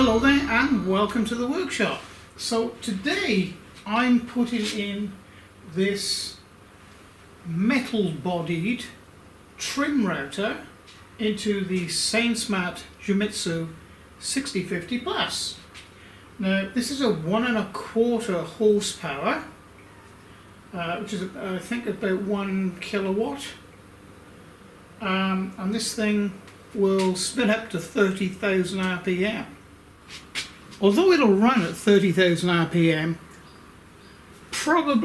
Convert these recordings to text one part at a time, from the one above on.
Hello there and welcome to the workshop. So today I'm putting in this metal bodied trim router into the SainSMART Genmitsu 6050 Plus. Now this is a 1.25 horsepower, which is I think about 1 kilowatt, and this thing will spin up to 30,000 RPM. Although it'll run at 30,000 RPM,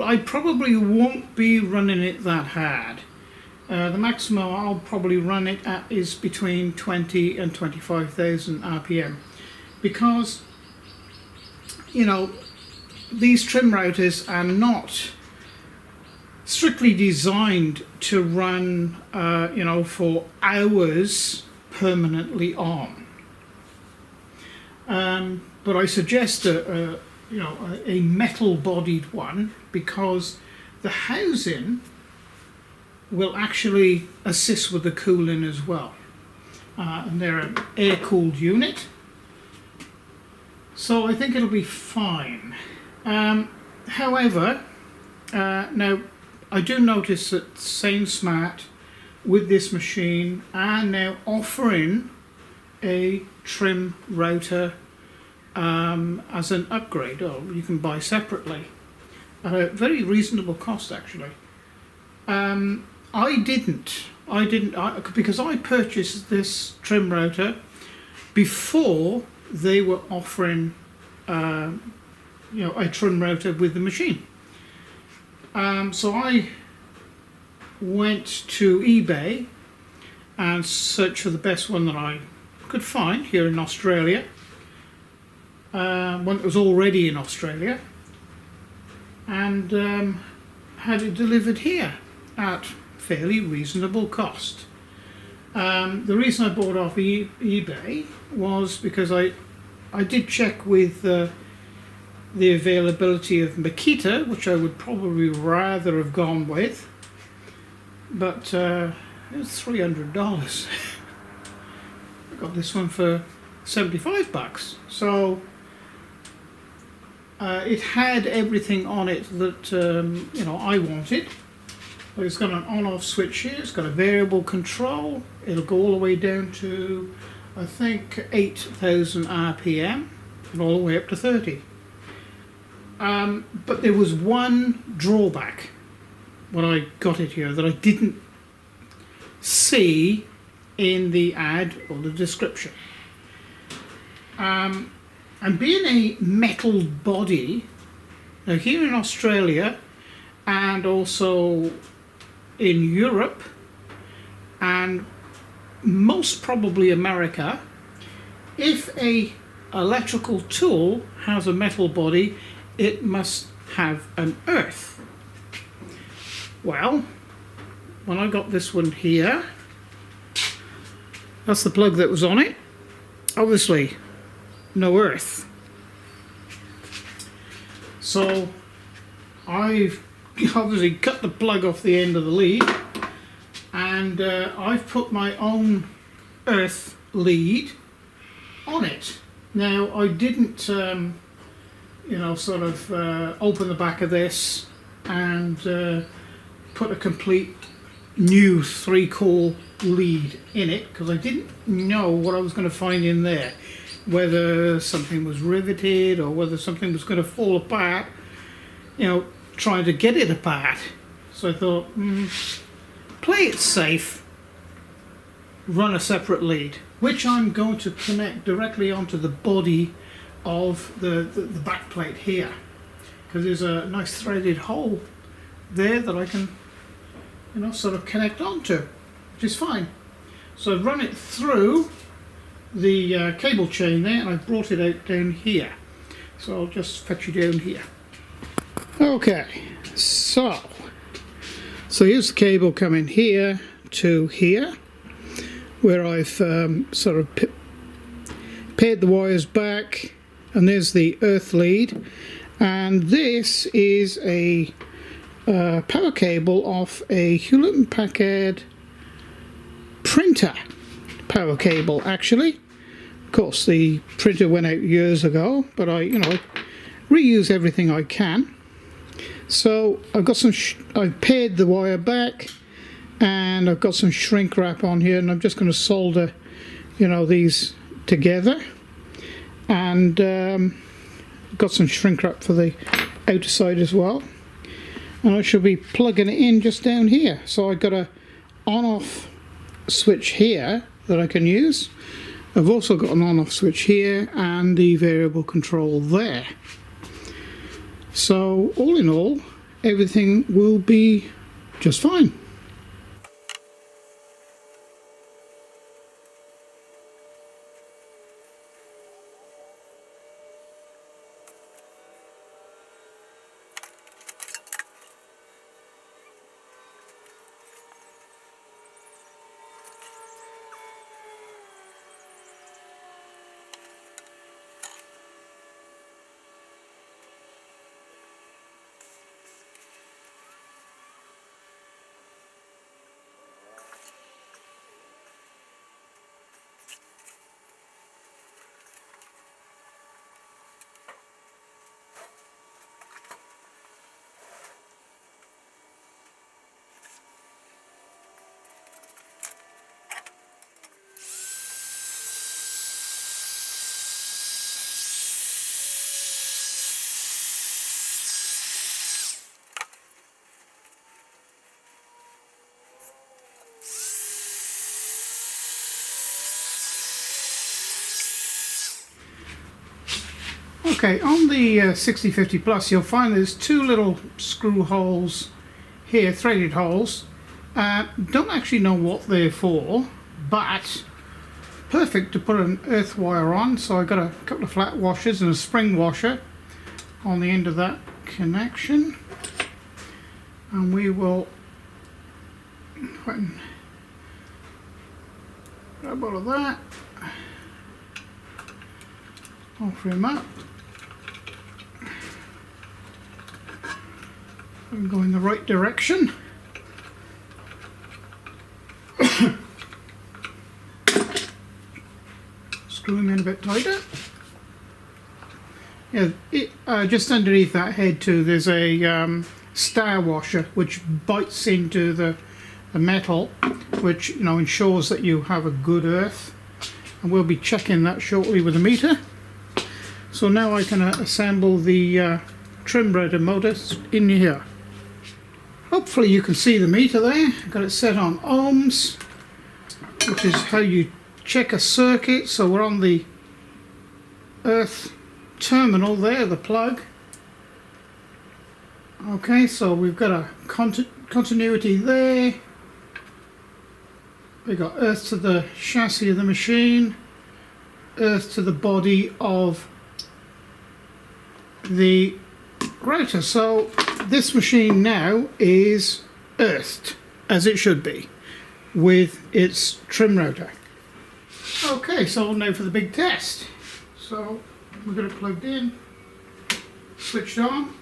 I probably won't be running it that hard. The maximum I'll probably run it at is between 20 and 25,000 RPM, because you know these trim routers are not strictly designed to run for hours permanently on. But I suggest a metal-bodied one, because the housing will actually assist with the cooling as well. And they're an air-cooled unit, so I think it'll be fine. However, now I do notice that SainSMART with this machine are now offering a trim router as an upgrade, or you can buy separately at a very reasonable cost actually. I didn't because I purchased this trim router before they were offering a trim router with the machine. So I went to eBay and searched for the best one that I could find here in Australia. One that was already in Australia, and had it delivered here at fairly reasonable cost. The reason I bought off eBay was because I did check with the availability of Makita, which I would probably rather have gone with, but it was $300. I got this one for $75, so it had everything on it that I wanted. It's got an on-off switch here, it's got a variable control, it'll go all the way down to I think 8,000 RPM and all the way up to 30. But there was one drawback when I got it here that I didn't see in the ad or the description. And being a metal body, now here in Australia and also in Europe and most probably America, if a electrical tool has a metal body, it must have an earth. Well, when I got this one here, that's the plug that was on it. Obviously, no earth. So I've obviously cut the plug off the end of the lead, and I've put my own earth lead on it. Now I didn't open the back of this and put a complete new 3-core lead in it, because I didn't know what I was going to find in there, whether something was riveted or whether something was going to fall apart, trying to get it apart. So I thought, play it safe, run a separate lead, which I'm going to connect directly onto the body of the back plate here, because there's a nice threaded hole there that I can connect onto, which is fine. So I've run it through the cable chain there, and I've brought it out down here, so I'll just fetch you down here. Okay, so here's the cable coming here to here, where I've paired the wires back, and there's the earth lead, and this is a power cable off a Hewlett & Packard printer power cable actually. Of course, the printer went out years ago, but I reuse everything I can. So I've got some, I've pared the wire back, and I've got some shrink wrap on here, and I'm just going to solder, these together. And got some shrink wrap for the outer side as well. And I should be plugging it in just down here. So I've got a on-off switch here that I can use. I've also got an on-off switch here and the variable control there. So all in all, everything will be just fine. Okay, on the 6050 Plus, you'll find there's two little screw holes here, threaded holes. Don't actually know what they're for, but perfect to put an earth wire on. So I've got a couple of flat washers and a spring washer on the end of that connection. And we will grab all of that, offer him up. And go in the right direction. Screw him in a bit tighter. Yeah, just underneath that head too, there's a star washer which bites into the metal, which ensures that you have a good earth. And we'll be checking that shortly with the meter. So now I can assemble the trim router motor in here. Hopefully you can see the meter there. I've got it set on ohms, which is how you check a circuit. So we're on the earth terminal there, the plug. Okay, so we've got a continuity there. We've got earth to the chassis of the machine, earth to the body of the router. So this machine now is earthed, as it should be, with its trim router. Okay, so now for the big test. So we've got it plugged in, switched on.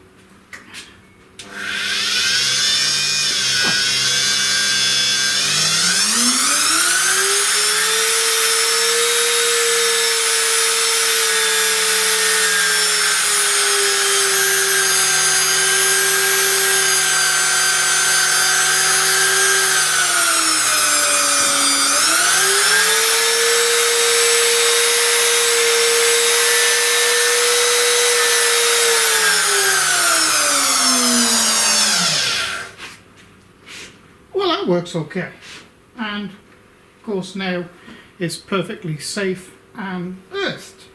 Works okay, and of course now it's perfectly safe and earthed.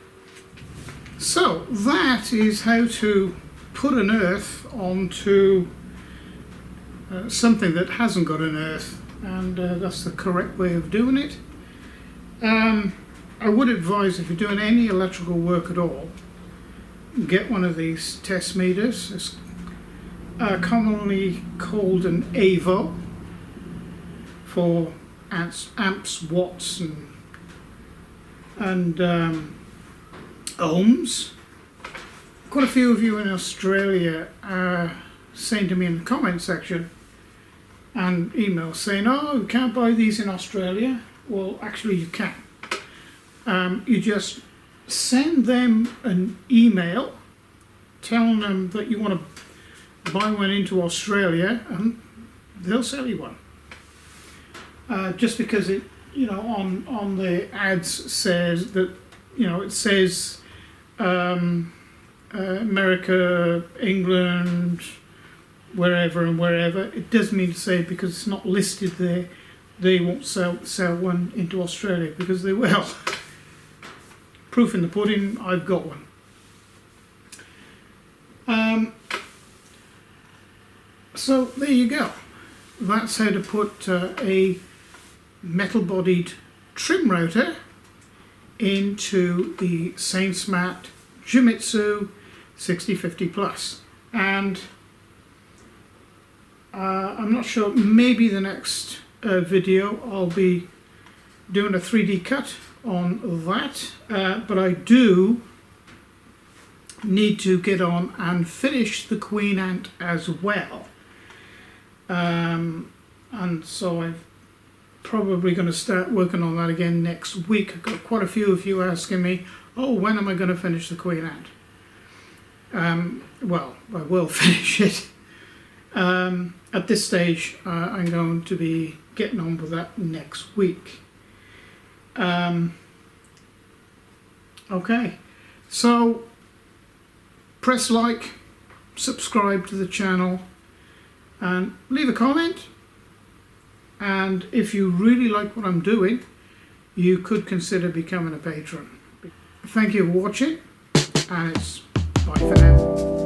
So that is how to put an earth onto something that hasn't got an earth, and that's the correct way of doing it. I would advise, if you're doing any electrical work at all, get one of these test meters. It's commonly called an AVO, for amps, watts, and ohms. Quite a few of you in Australia are saying to me in the comment section and emails saying, "Oh, you can't buy these in Australia." Well, actually you can. You just send them an email telling them that you want to buy one into Australia, and they'll sell you one. Just because it, you know, on the ads says that, you know, it says America, England, wherever and wherever. It doesn't mean to say because it's not listed there they won't sell one into Australia, because they will. Proof in the pudding, I've got one. So there you go. That's how to put a metal-bodied trim router into the SainSMART Genmitsu 6050 Plus. And I'm not sure, maybe the next video I'll be doing a 3D cut on that, but I do need to get on and finish the QueenAnt as well. And so I'm probably going to start working on that again next week. I've got quite a few of you asking me, oh, when am I going to finish the QueenAnt? Well, I will finish it. At this stage, I'm going to be getting on with that next week. Okay, so press like, subscribe to the channel, and leave a comment. And if you really like what I'm doing, you could consider becoming a patron. Thank you for watching, and it's bye for now.